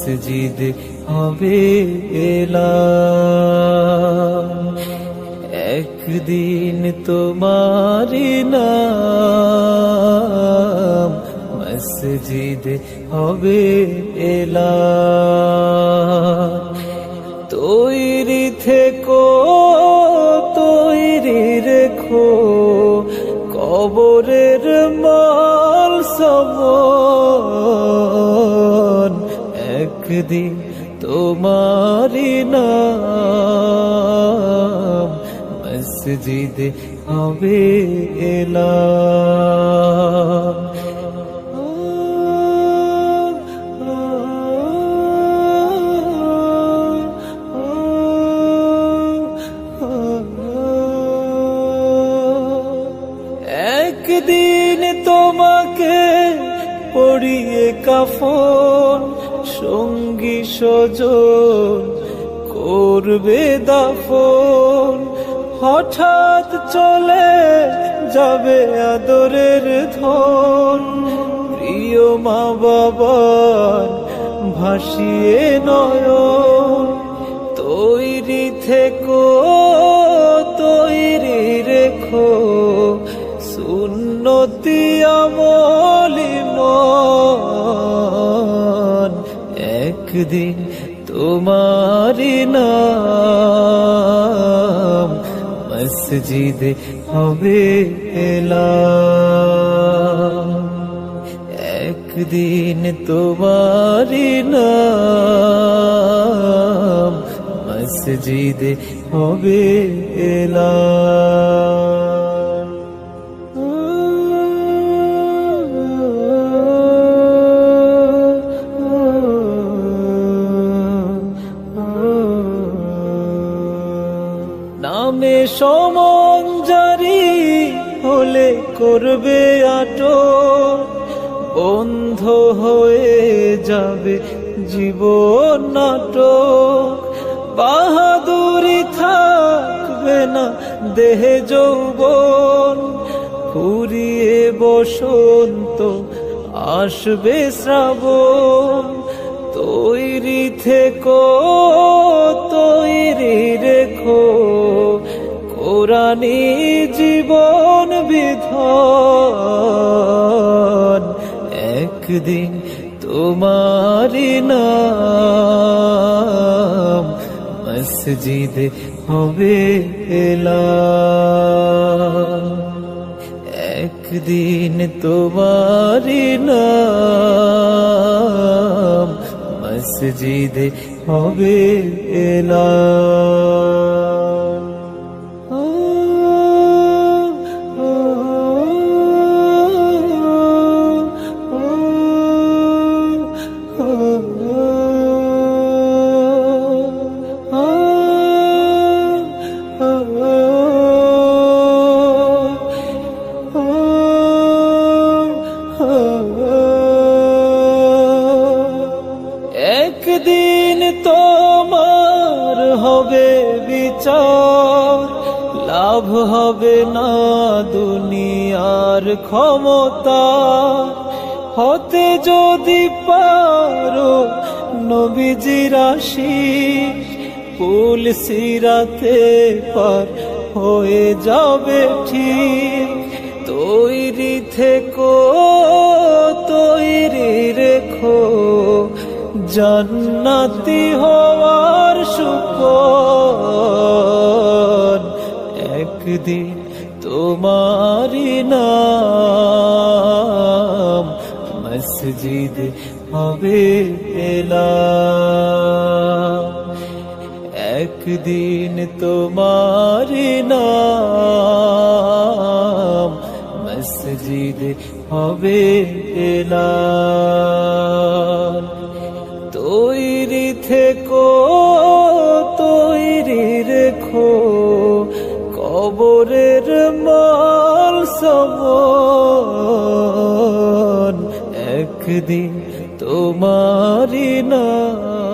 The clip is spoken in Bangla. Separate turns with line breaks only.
মসজিদ হবে এলান। একদিন তোমারি নাম মসজিদ হবে এলান। তৈরি থেকো, তৈরি রেখো কবরের মাল সামান। একদিন তোমারি নাম মসজিদ হবে এলান। একদিন তোমাকে পরিয়ে কাফন, সঙ্গী স্বজন করবে দাফন। হঠাৎ চলে যাবে আদরের ধন, প্রিয় মা বাবার ভাসিয়ে নয়ন। তৈরি থেকো, তৈরি রেখো সুন্নতি আমলি মন। একদিন তোমারি নাম মসজিদ হবে এলান। একদিন তোমারি নাম মসজিদ হবে এলান। নামে সমন জারি হলে করবে আটক, বন্ধ হয়ে যাবে জীবন নাটক। বাহাদুরি থাকবে না দেহে যৌবন, ফুরিয়ে বসন্ত আসবে শ্রাবণ। তৈরি থেকো, তৈরি রেখো কোরআনী জীবন বিধান। একদিন তোমারি নাম মসজিদ হবে এলান। একদিন তোমারি নাম মসজিদ হবে এলান। একদিন তোমার হবে বিচার, লাভ হবে না দুনিয়ার ক্ষমতা। হতে যদি পারো নবীজির আশিক, কুল সিরাতে পার হয়ে যাবে ঠিক। তৈরি থেকো, তৈরি রেখো জান্নাতি হওয়ার সুপন। একদিন তোমারি নাম মসজিদ হবে এলান। একদিন তোমারি নাম মসজিদ হবে এলান। তৈরি থেকো, তৈরি রেখো কবরের মাল সামান। একদিন তোমারি নাম